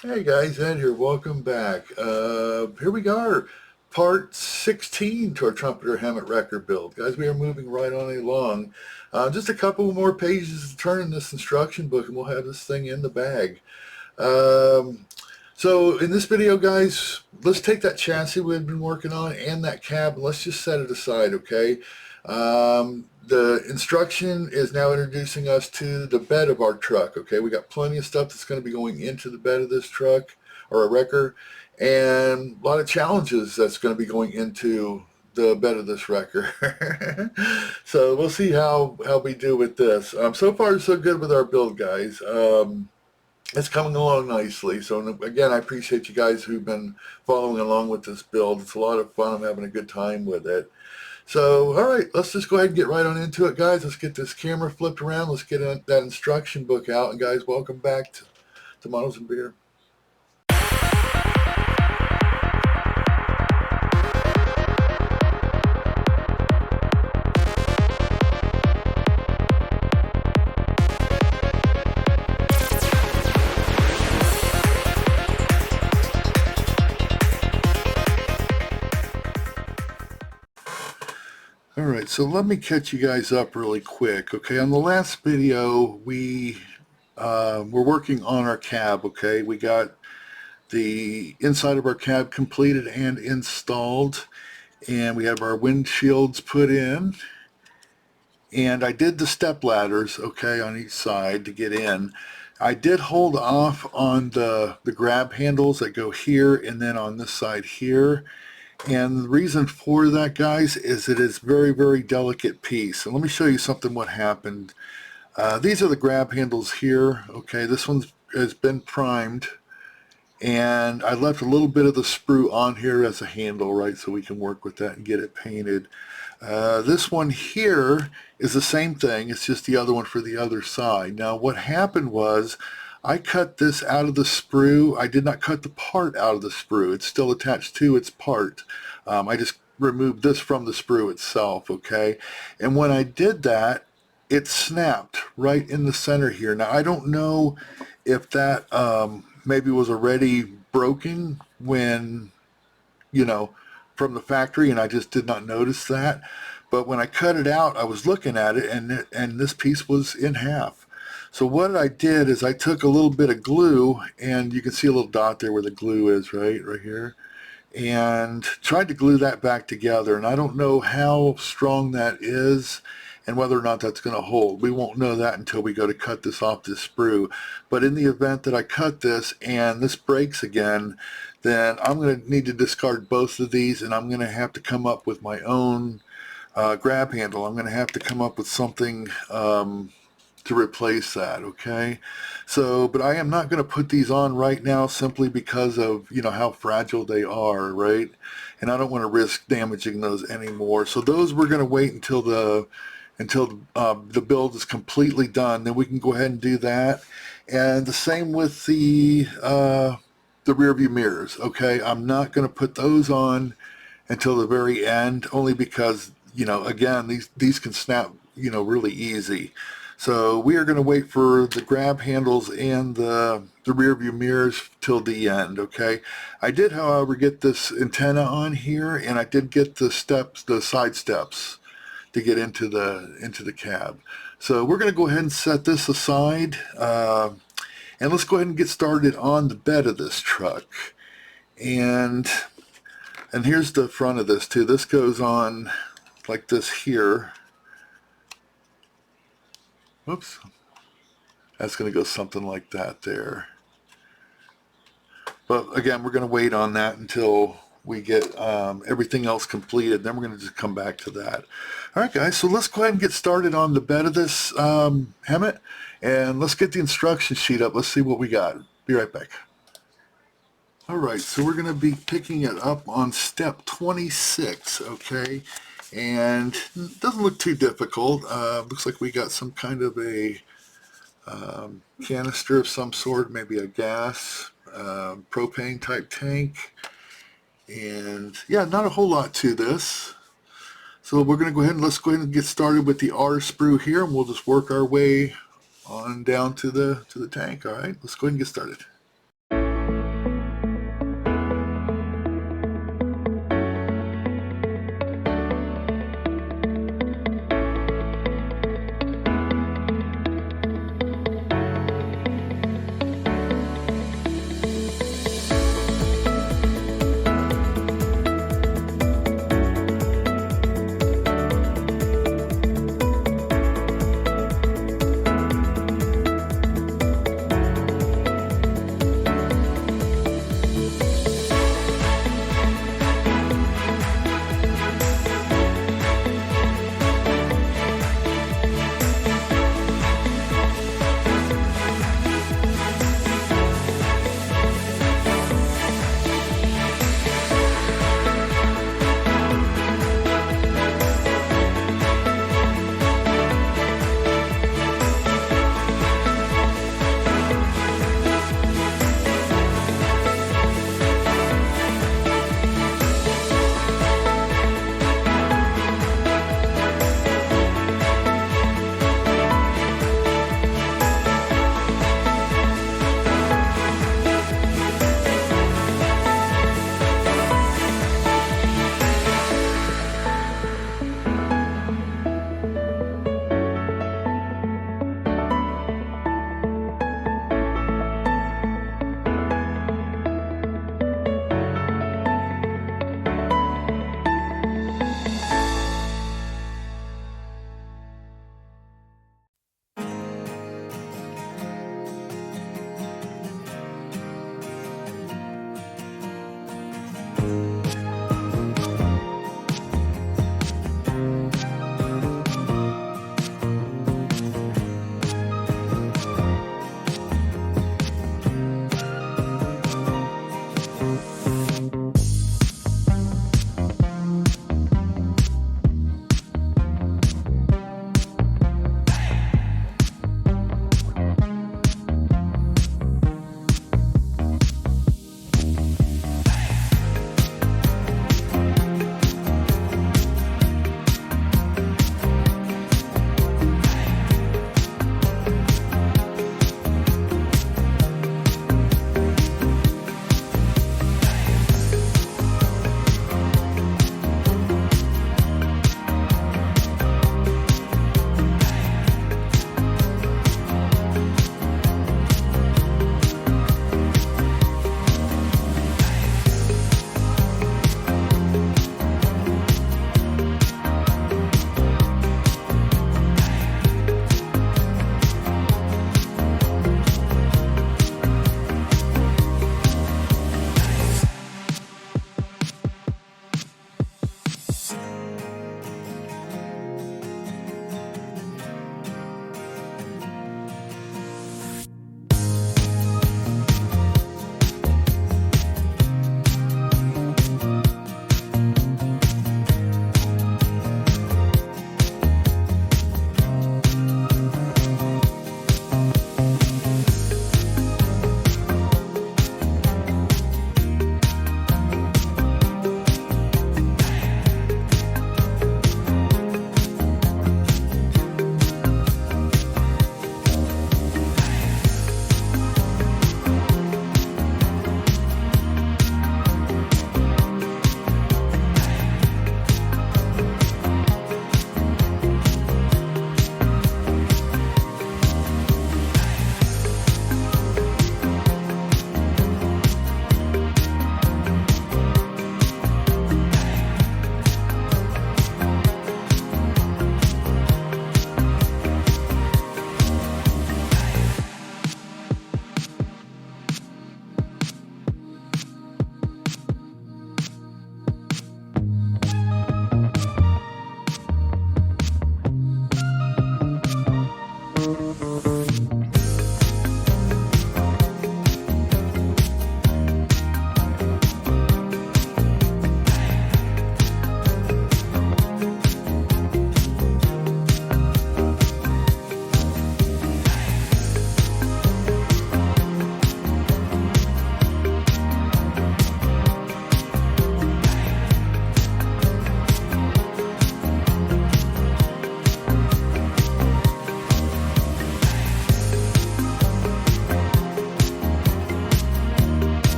Hey guys, Ed here. Welcome back. Here we are, part 16 to our Trumpeter HEMTT record build. Guys, we are moving right on along. Just a couple more pages to turn in this instruction book and we'll have this thing in the bag. Um, so in this video, guys, let's take that chassis we've been working on and that cab and let's just set it aside, okay? The instruction is now introducing us to the bed of our truck, okay? We got plenty of stuff that's going to be going into the bed of this truck or a wrecker and a lot of challenges that's going to be going into the bed of this wrecker. So we'll see how we do with this. So far so good with our build, guys. It's coming along nicely. So again, I appreciate you guys who've been following along with this build. It's a lot of fun. I'm having a good time with it. So, all right, let's just go ahead and get right on into it, guys. Let's get this camera flipped around. Let's get that instruction book out. And guys, welcome back to Models and Beer. All right, so let me catch you guys up really quick. Okay, on the last video, we were working on our cab. Okay, we got the inside of our cab completed and installed, and we have our windshields put in. And I did the step ladders, okay, on each side to get in. I did hold off on the grab handles that go here and then on this side here. And the reason for that, guys, is it is very, very delicate piece. And let me show you something what happened. These are the grab handles here. Okay, this one has been primed. And I left a little bit of the sprue on here as a handle, right, so we can work with that and get it painted. This one here is the same thing. It's just the other one for the other side. Now, what happened was I cut this out of the sprue. I did not cut the part out of the sprue. It's still attached to its part. I just removed this from the sprue itself, okay? And when I did that, it snapped right in the center here. Now, I don't know if that maybe was already broken when, you know, from the factory, and I just did not notice that. But when I cut it out, I was looking at it, and this piece was in half. So what I did is I took a little bit of glue, and you can see a little dot there where the glue is, right here, and tried to glue that back together. And I don't know how strong that is and whether or not that's going to hold. We won't know that until we go to cut this off this sprue. But in the event that I cut this and this breaks again, then I'm going to need to discard both of these, and I'm going to have to come up with my own grab handle. I'm going to have to come up with something to replace that, okay? So, but I am not going to put these on right now simply because of, you know, how fragile they are, right? And I don't want to risk damaging those anymore. So those we're going to wait until the build is completely done. Then we can go ahead and do that. And the same with the rear view mirrors, okay? I'm not going to put those on until the very end, only because, you know, again, these can snap, you know, really easy. So we are going to wait for the grab handles and the rear view mirrors till the end, okay? I did, however, get this antenna on here, and I did get the steps, the side steps, to get into the cab. So we're going to go ahead and set this aside, and let's go ahead and get started on the bed of this truck. And here's the front of this too. This goes on like this here. Whoops. That's going to go something like that there. But again, we're going to wait on that until we get everything else completed. Then we're going to just come back to that. All right, guys, so let's go ahead and get started on the bed of this HEMTT, and let's get the instruction sheet up. Let's see what we got. Be right back. All right, so we're going to be picking it up on step 26, okay? And it doesn't look too difficult. Looks like we got some kind of a canister of some sort, maybe a gas, propane type tank. And yeah, not a whole lot to this. So we're going to go ahead and let's go ahead and get started with the R sprue here, and we'll just work our way on down to the tank. All right, let's go ahead and get started.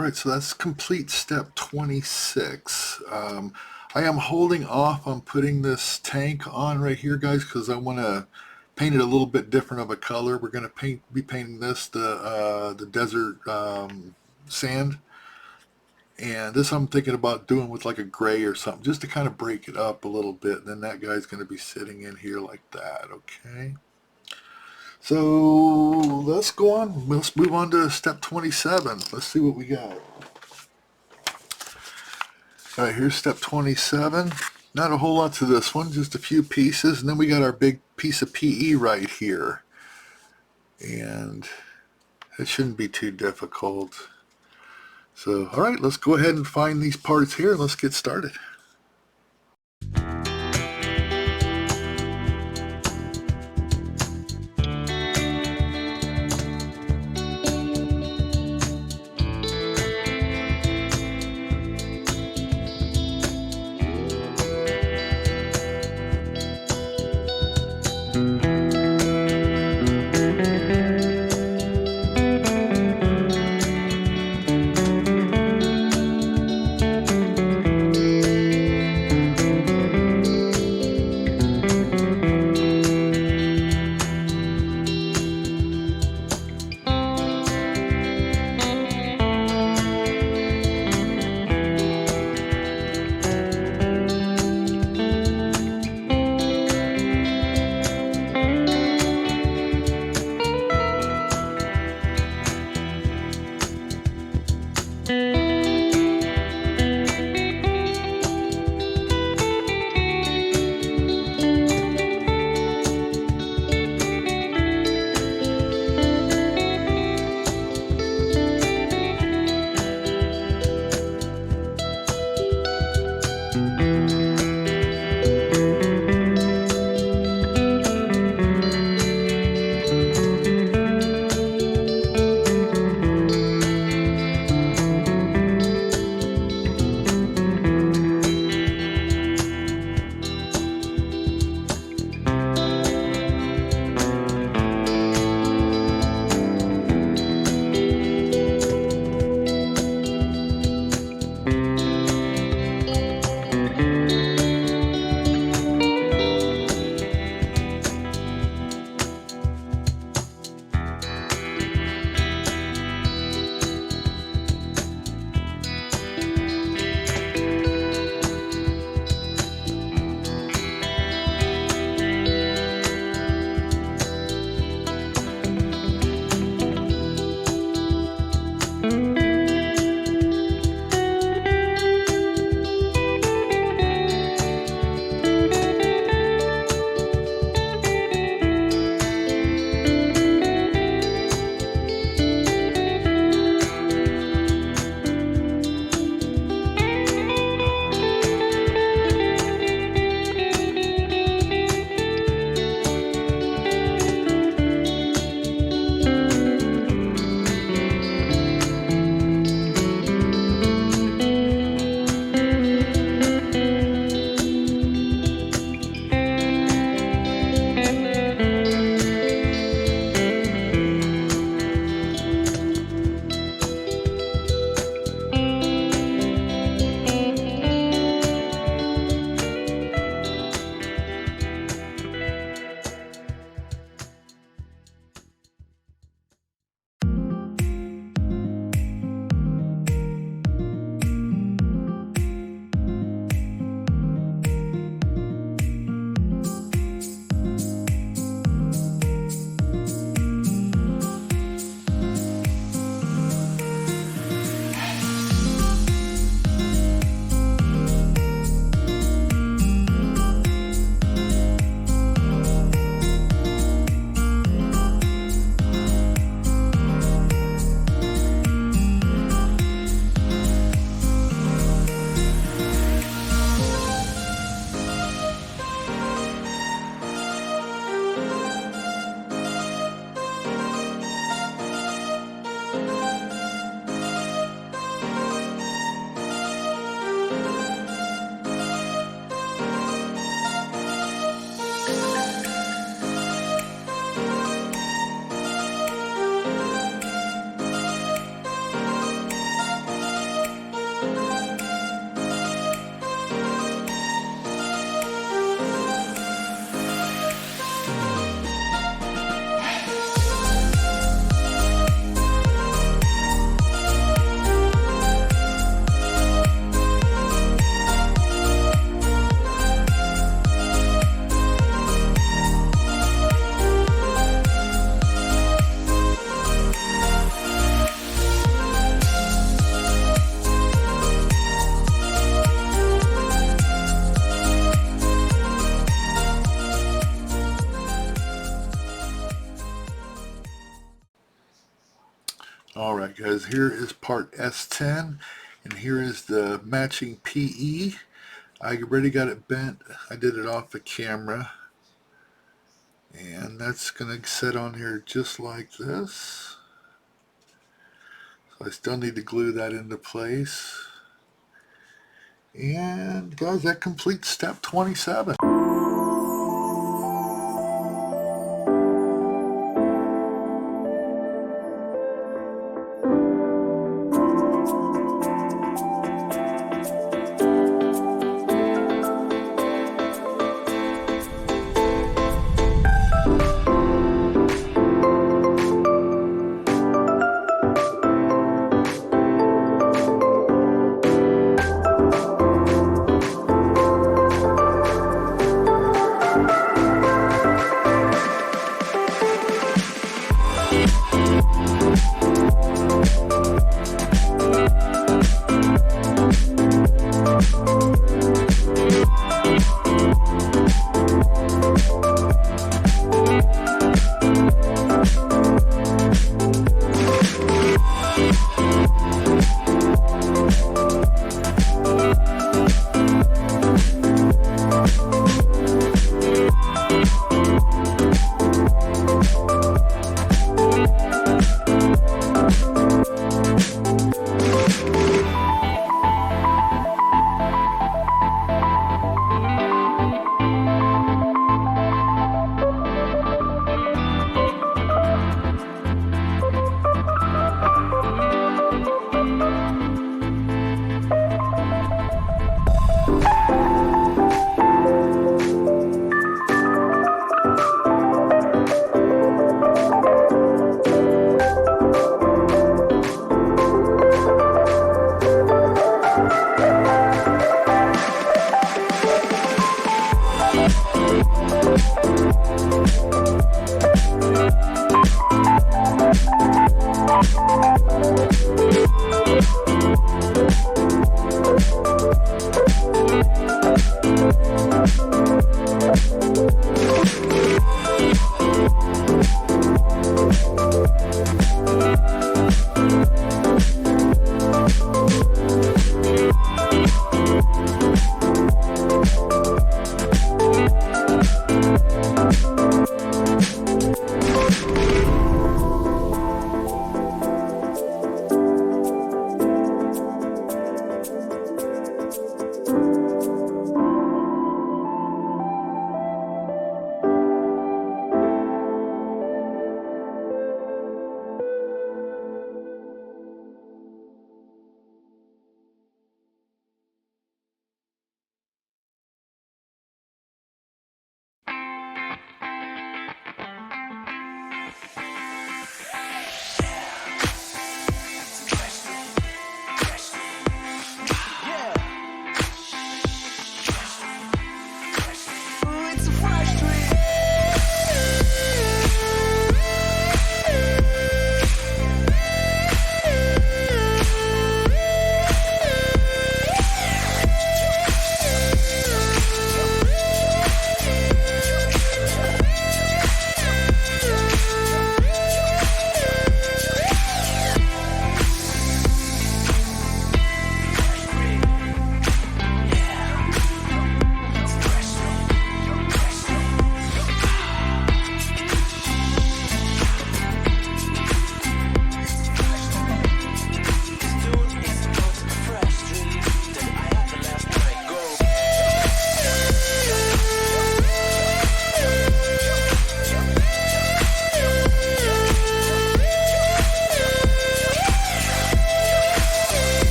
All right, so that's complete step 26. I am holding off on putting this tank on right here, guys, because I want to paint it a little bit different of a color. We're going to be painting this the desert sand, and this I'm thinking about doing with like a gray or something, just to kind of break it up a little bit. And then that guy's going to be sitting in here like that. Okay. So let's go on. Let's move on to step 27. Let's see what we got. All right, here's step 27. Not a whole lot to this one, just a few pieces. And then we got our big piece of PE right here. And it shouldn't be too difficult. So, all right, let's go ahead and find these parts here and let's get started. Alright guys, here is part S10, and here is the matching PE. I already got it bent. I did it off the camera. And that's going to sit on here just like this. So I still need to glue that into place. And guys, that completes step 27.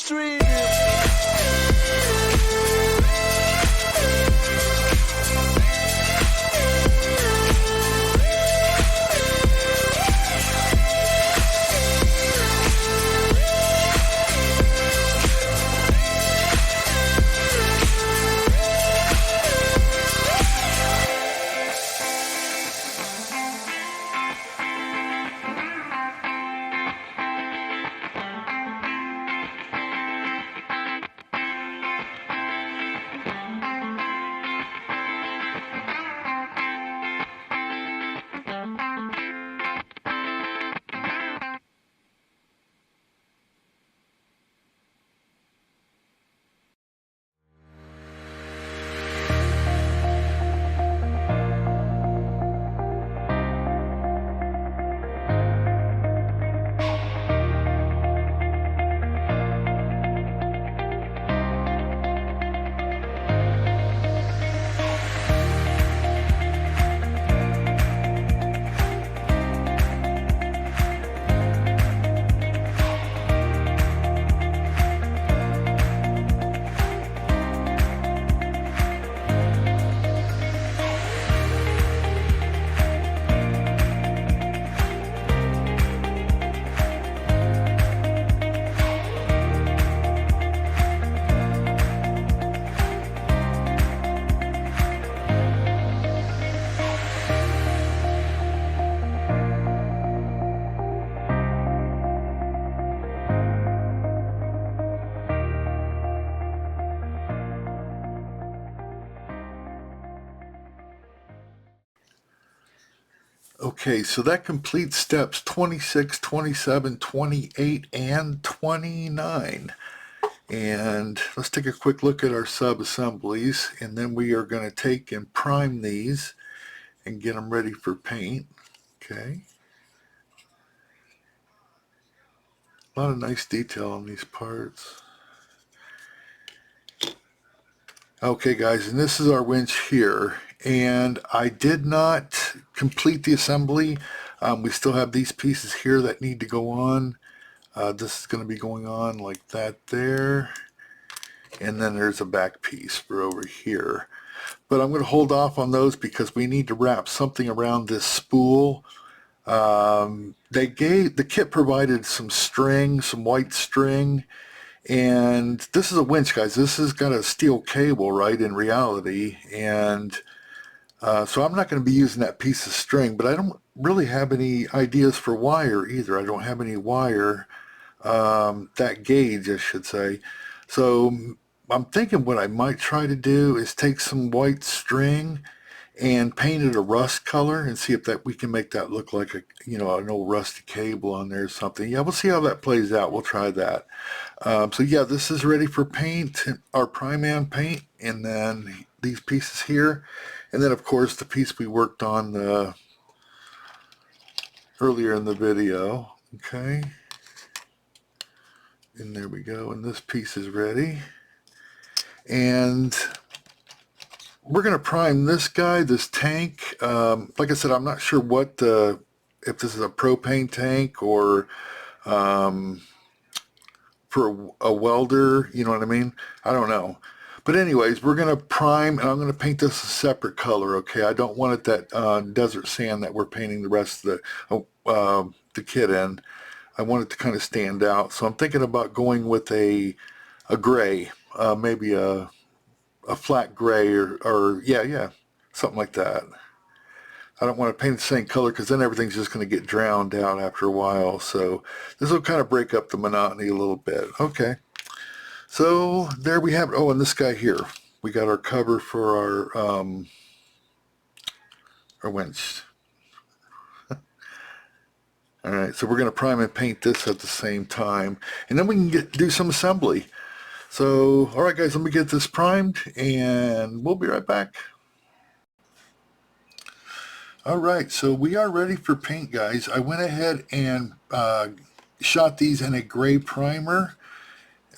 stream. Okay, so that completes steps 26, 27, 28, and 29. And let's take a quick look at our sub-assemblies, and then we are going to take and prime these and get them ready for paint. Okay. A lot of nice detail on these parts. Okay guys, and this is our winch here, and I did not complete the assembly. We still have these pieces here that need to go on. This is going to be going on like that there, and then there's a back piece for over here. But I'm going to hold off on those because we need to wrap something around this spool. The kit provided some string, some white string. And this is a winch, guys. This has got a steel cable, right, in reality. And so I'm not going to be using that piece of string, but I don't really have any ideas for wire either. I don't have any wire, that gauge, I should say. So I'm thinking what I might try to do is take some white string and paint it a rust color and see if that we can make that look like a, you know, an old rusty cable on there or something. Yeah, we'll see how that plays out. We'll try that. So yeah, this is ready for paint, our prime and paint, and then these pieces here, and then of course the piece we worked on earlier in the video. Okay, and there we go, and this piece is ready, and we're going to prime this guy, this tank. Like I said, I'm not sure what if this is a propane tank or for a welder, you know what I mean? I don't know. But anyways, we're going to prime, and I'm going to paint this a separate color, okay? I don't want it that desert sand that we're painting the rest of the kit in. I want it to kind of stand out. So I'm thinking about going with a gray, maybe a flat gray or yeah, something like that. I don't want to paint the same color because then everything's just going to get drowned out after a while. So this will kind of break up the monotony a little bit. Okay. So there we have it. Oh, and this guy here. We got our cover for our winch. All right, so we're going to prime and paint this at the same time. And then we can do some assembly. So, all right, guys, let me get this primed, and we'll be right back. All right, so we are ready for paint, guys. I went ahead and shot these in a gray primer,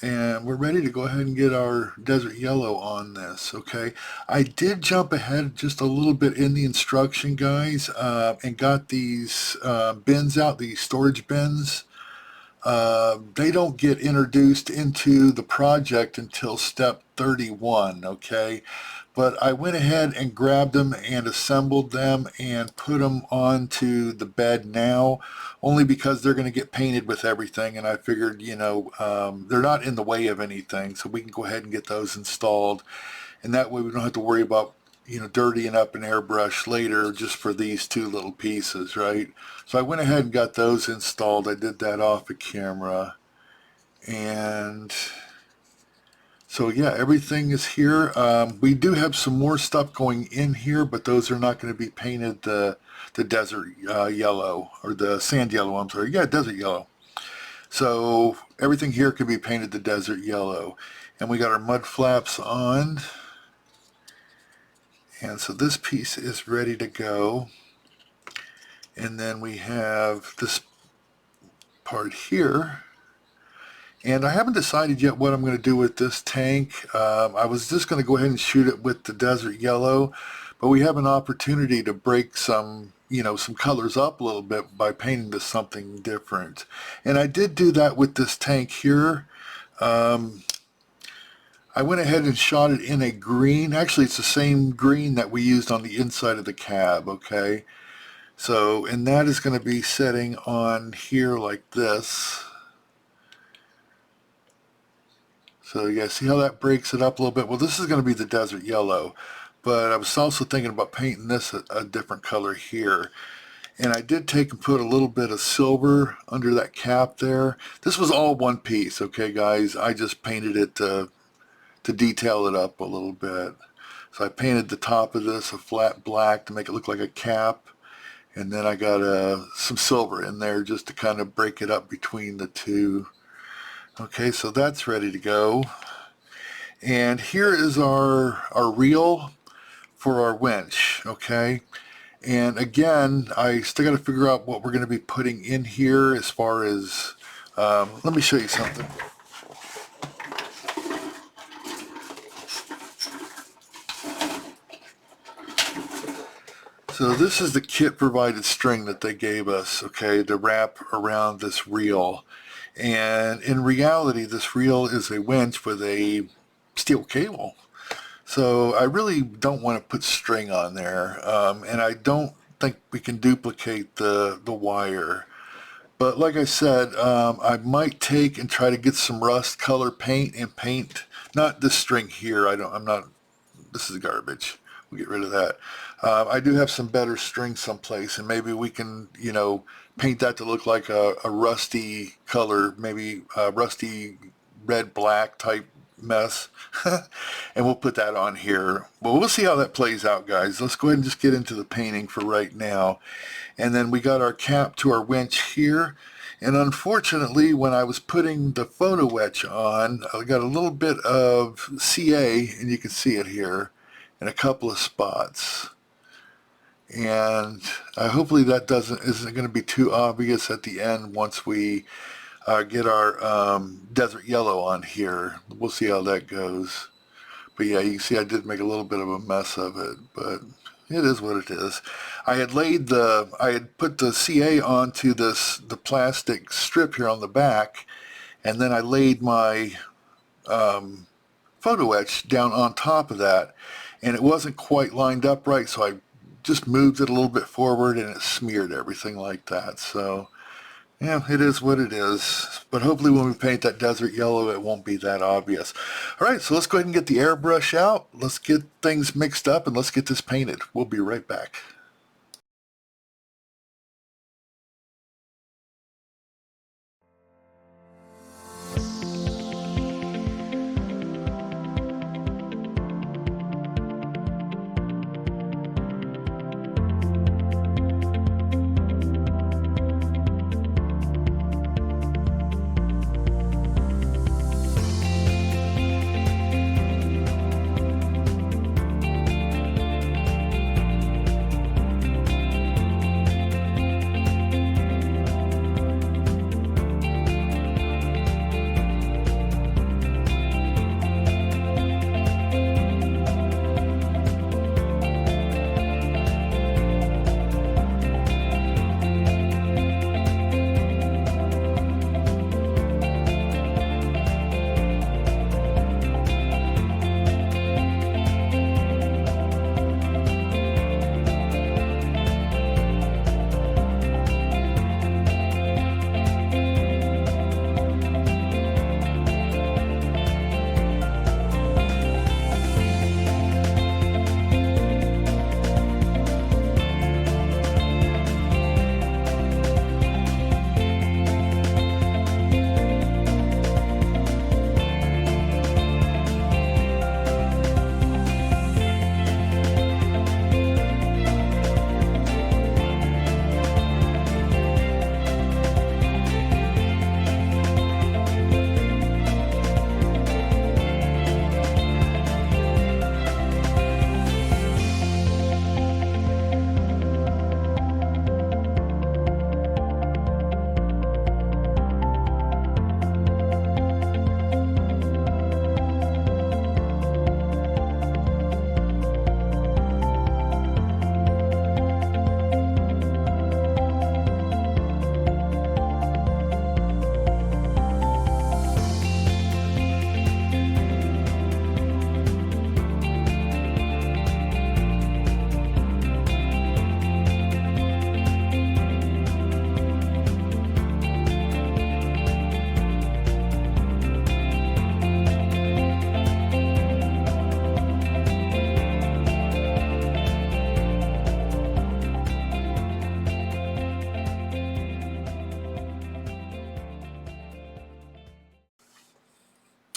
and we're ready to go ahead and get our desert yellow on this. Okay, I did jump ahead just a little bit in the instruction, guys, and got these bins out, these storage bins. They don't get introduced into the project until step 31, okay? But I went ahead and grabbed them and assembled them and put them onto the bed now, only because they're going to get painted with everything, and I figured, you know, they're not in the way of anything, so we can go ahead and get those installed, and that way we don't have to worry about, you know, dirtying up an airbrush later just for these two little pieces, right? So I went ahead and got those installed. I did that off the camera, and so yeah, everything is here. We do have some more stuff going in here, but those are not going to be painted the desert yellow, or the sand yellow, I'm sorry. Yeah, desert yellow. So everything here can be painted the desert yellow. And we got our mud flaps on. And so this piece is ready to go. And then we have this part here. And I haven't decided yet what I'm going to do with this tank. I was just going to go ahead and shoot it with the desert yellow, but we have an opportunity to break some, you know, some colors up a little bit by painting this something different. And I did do that with this tank here. I went ahead and shot it in a green. Actually, it's the same green that we used on the inside of the cab, okay? So, and that is going to be setting on here like this. So yeah, see how that breaks it up a little bit? Well, this is going to be the desert yellow, but I was also thinking about painting this a different color here. And I did take and put a little bit of silver under that cap there. This was all one piece, okay, guys? I just painted it to detail it up a little bit. So I painted the top of this a flat black to make it look like a cap. And then I got some silver in there just to kind of break it up between the two. Okay, so that's ready to go. And here is our reel for our winch, okay? And again, I still got to figure out what we're going to be putting in here as far as, let me show you something. So this is the kit provided string that they gave us, okay, to wrap around this reel. And in reality, this reel is a winch with a steel cable. So I really don't want to put string on there, and I don't think we can duplicate the wire. But like I said, I might take and try to get some rust color paint and paint, not this string here. I'm not, this is garbage. We'll get rid of that. I do have some better string someplace, and maybe we can, you know, paint that to look like a rusty color, maybe a rusty red-black type mess. And we'll put that on here. Well, we'll see how that plays out, guys. Let's go ahead and just get into the painting for right now. And then we got our cap to our winch here. And unfortunately, when I was putting the photo etch on, I got a little bit of CA, and you can see it here in a couple of spots. And hopefully that isn't going to be too obvious at the end once we get our desert yellow on here. We'll see how that goes. But yeah, you can see I did make a little bit of a mess of it, but it is what it is. I had put the CA onto the plastic strip here on the back, and then I laid my photo etch down on top of that, and it wasn't quite lined up right, so I just moved it a little bit forward and it smeared everything like that. So yeah, it is what it is. But hopefully when we paint that desert yellow, it won't be that obvious. All right, so let's go ahead and get the airbrush out. Let's get things mixed up and let's get this painted. We'll be right back.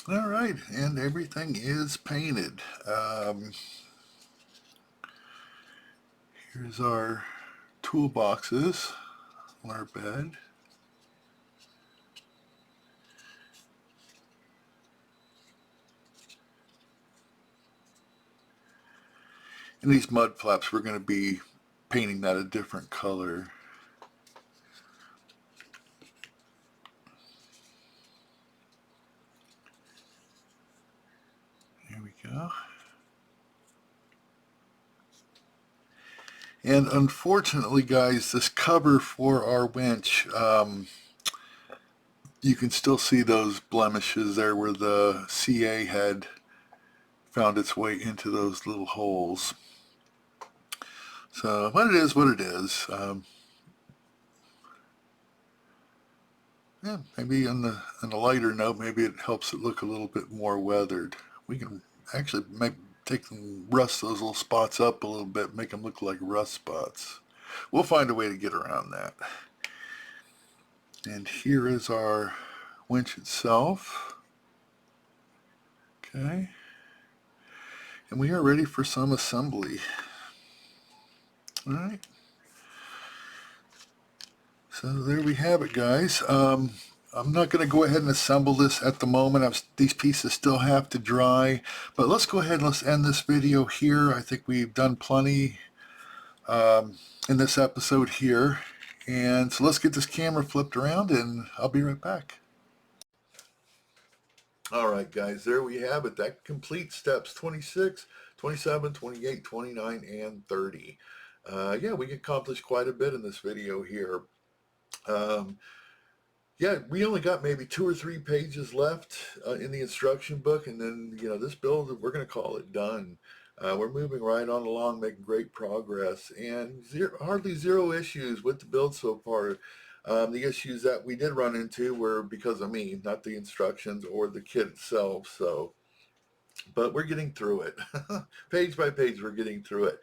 All right, and everything is painted. Here's our toolboxes on our bed. And these mud flaps, we're going to be painting that a different color. There we go. And unfortunately, guys, this cover for our winch, you can still see those blemishes there where the CA had found its way into those little holes. So, but it is what it is. Yeah, maybe on the lighter note, maybe it helps it look a little bit more weathered. We can actually take and rust those little spots up a little bit, make them look like rust spots. We'll find a way to get around that. And here is our winch itself. Okay. And we are ready for some assembly. All right. So there we have it, guys. I'm not going to go ahead and assemble this at the moment. These pieces still have to dry. But let's go ahead and let's end this video here. I think we've done plenty in this episode here. And so let's get this camera flipped around and I'll be right back. All right, guys, there we have it. That completes steps 26, 27, 28, 29, and 30. Yeah, we accomplished quite a bit in this video here. Yeah, we only got maybe 2 or 3 pages left in the instruction book, and then, you know, this build, we're going to call it done. We're moving right on along, making great progress, and hardly zero issues with the build so far. The issues that we did run into were because of me, not the instructions or the kit itself. So, but we're getting through it. Page by page, we're getting through it.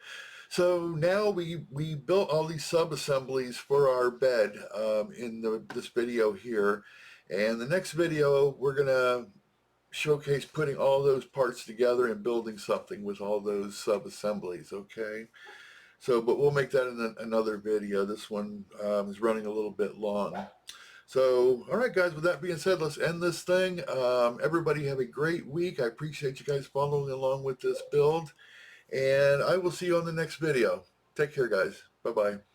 So now we built all these sub-assemblies for our bed in this video here. And the next video, we're going to showcase putting all those parts together and building something with all those sub-assemblies, okay? So, but we'll make that in another video. This one is running a little bit long. So, all right, guys, with that being said, let's end this thing. Everybody have a great week. I appreciate you guys following along with this build. And I will see you on the next video. Take care, guys. Bye-bye.